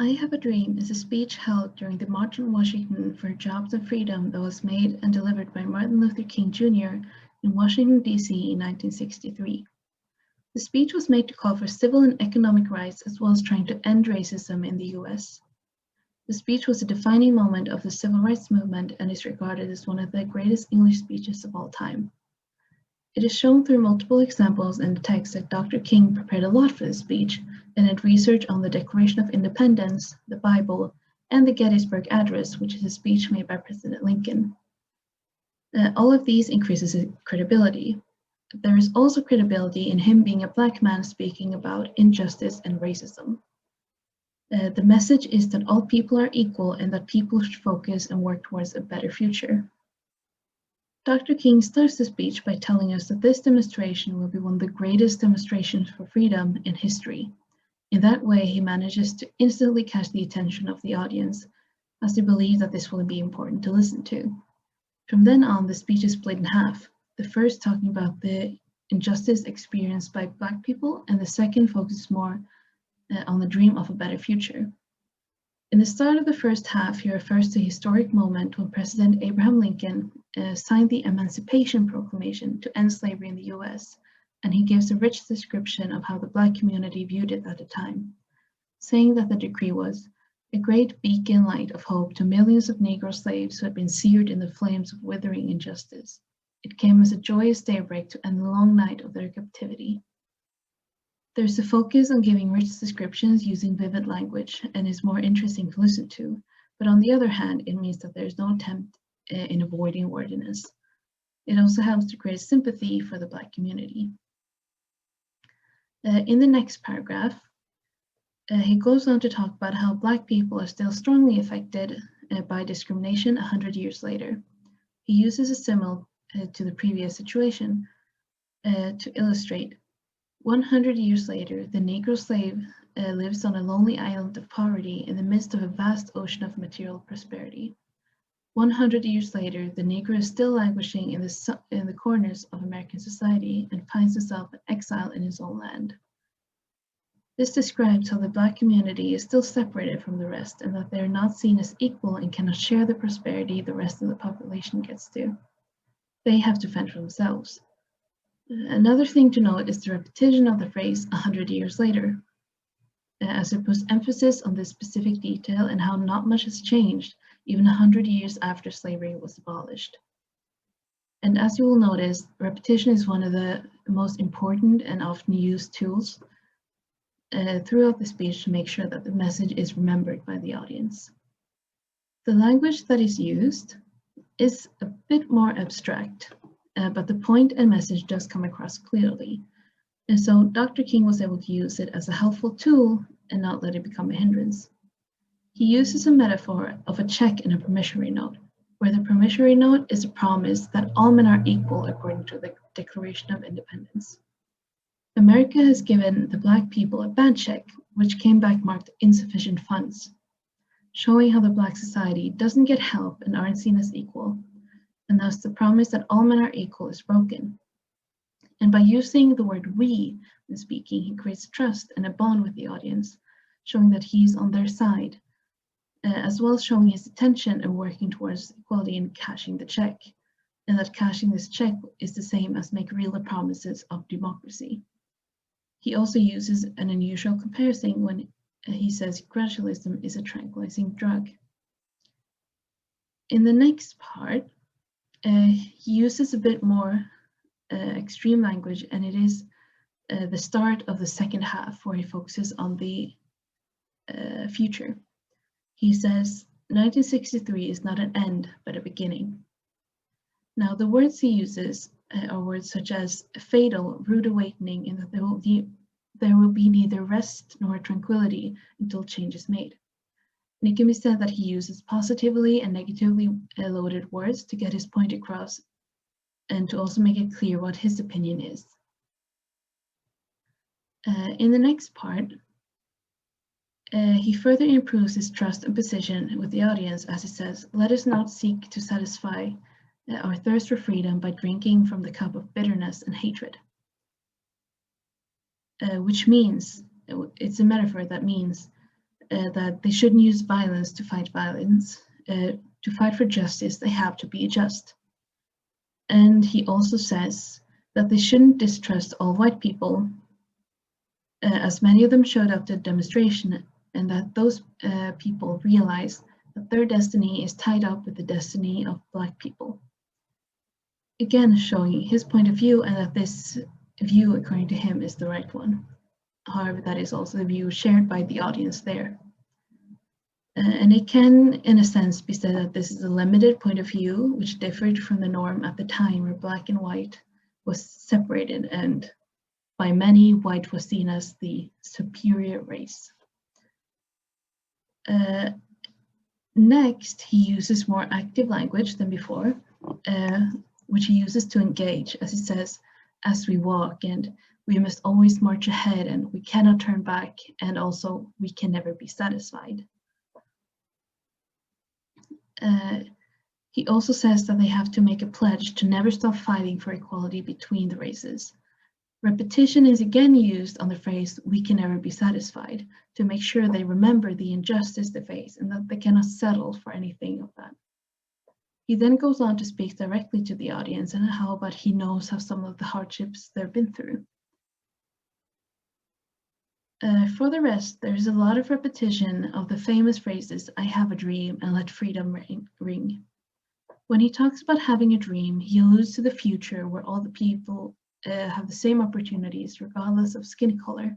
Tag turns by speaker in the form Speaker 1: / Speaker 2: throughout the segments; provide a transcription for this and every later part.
Speaker 1: I Have a Dream is a speech held during the March on Washington for Jobs and Freedom that was made and delivered by Martin Luther King Jr. in Washington, D.C. in 1963. The speech was made to call for civil and economic rights as well as trying to end racism in the U.S. The speech was a defining moment of the civil rights movement and is regarded as one of the greatest English speeches of all time. It is shown through multiple examples in the text that Dr. King prepared a lot for this speech and had research on the Declaration of Independence, the Bible, and the Gettysburg Address, which is a speech made by President Lincoln. All of these increases his credibility. There is also credibility in him being a Black man speaking about injustice and racism. The message is that all people are equal and that people should focus and work towards a better future. Dr. King starts the speech by telling us that this demonstration will be one of the greatest demonstrations for freedom in history. In that way, he manages to instantly catch the attention of the audience, as they believe that this will be important to listen to. From then on, the speech is split in half, the first talking about the injustice experienced by Black people, and the second focuses more on the dream of a better future. In the start of the first half, he refers to a historic moment when President Abraham Lincoln signed the Emancipation Proclamation to end slavery in the US, and he gives a rich description of how the Black community viewed it at the time, saying that the decree was a great beacon light of hope to millions of Negro slaves who had been seared in the flames of withering injustice. It came as a joyous daybreak to end the long night of their captivity. There's a focus on giving rich descriptions using vivid language and is more interesting to listen to, but on the other hand, it means that there's no attempt in avoiding wordiness. It also helps to create sympathy for the Black community. In the next paragraph, he goes on to talk about how Black people are still strongly affected by discrimination 100 years later. He uses a simile to the previous situation to illustrate 100 years later, the Negro slave lives on a lonely island of poverty in the midst of a vast ocean of material prosperity. 100 years later, the Negro is still languishing in the corners of American society and finds himself in exile in his own land. This describes how the Black community is still separated from the rest and that they are not seen as equal and cannot share the prosperity the rest of the population gets to. They have to fend for themselves. Another thing to note is the repetition of the phrase 100 years later, as it puts emphasis on this specific detail and how not much has changed even 100 years after slavery was abolished. And as you will notice, repetition is one of the most important and often used tools throughout the speech to make sure that the message is remembered by the audience. The language that is used is a bit more abstract, but the point and message does come across clearly. And so Dr. King was able to use it as a helpful tool and not let it become a hindrance. He uses a metaphor of a check and a promissory note, where the promissory note is a promise that all men are equal according to the Declaration of Independence. America has given the Black people a bad check, which came back marked insufficient funds, showing how the Black society doesn't get help and aren't seen as equal, and thus the promise that all men are equal is broken. And by using the word we when speaking, he creates trust and a bond with the audience, showing that he's on their side, as well as showing his attention and working towards equality and cashing the check, and that cashing this check is the same as make real promises of democracy. He also uses an unusual comparison when he says gradualism is a tranquilizing drug. In the next part, he uses a bit more extreme language, and it is the start of the second half where he focuses on the future. He says, 1963 is not an end, but a beginning. Now, the words he uses are words such as fatal, rude awakening, and that there will be neither rest nor tranquility until change is made. And it can be said that he uses positively and negatively loaded words to get his point across and to also make it clear what his opinion is. In the next part, he further improves his trust and position with the audience as he says, let us not seek to satisfy our thirst for freedom by drinking from the cup of bitterness and hatred. Which means, it's a metaphor that means that they shouldn't use violence to fight violence. To fight for justice, they have to be just. And he also says that they shouldn't distrust all white people, as many of them showed up to the demonstration, and that those people realize that their destiny is tied up with the destiny of Black people. Again, showing his point of view, and that this view, according to him, is the right one. However, that is also the view shared by the audience there. And it can, in a sense, be said that this is a limited point of view, which differed from the norm at the time where Black and white was separated, and by many, white was seen as the superior race. Next, he uses more active language than before, which he uses to engage, as he says, as we walk, and we must always march ahead, and we cannot turn back, and also we can never be satisfied. He also says that they have to make a pledge to never stop fighting for equality between the races. Repetition is again used on the phrase, we can never be satisfied, to make sure they remember the injustice they face and that they cannot settle for anything of that. He then goes on to speak directly to the audience and how about he knows how some of the hardships they've been through. For the rest, there's a lot of repetition of the famous phrases, I have a dream and let freedom ring. When he talks about having a dream, he alludes to the future where all the people have the same opportunities regardless of skin color.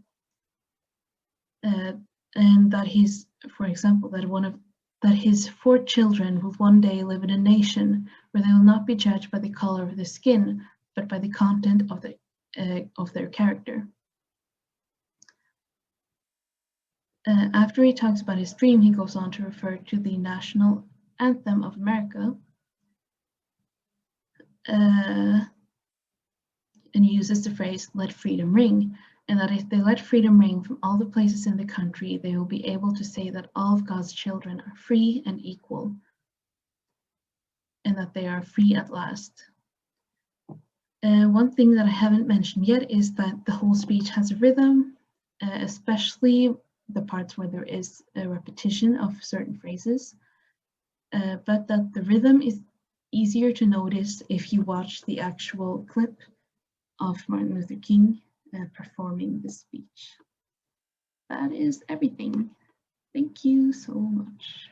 Speaker 1: And that he's, for example, that his 4 children will one day live in a nation where they will not be judged by the color of their skin, but by the content of their character. After he talks about his dream, he goes on to refer to the national anthem of America, and he uses the phrase, let freedom ring, and that if they let freedom ring from all the places in the country, they will be able to say that all of God's children are free and equal, and that they are free at last. One thing that I haven't mentioned yet is that the whole speech has a rhythm, especially the parts where there is a repetition of certain phrases, but that the rhythm is easier to notice if you watch the actual clip of Martin Luther King performing the speech. That is everything. Thank you so much.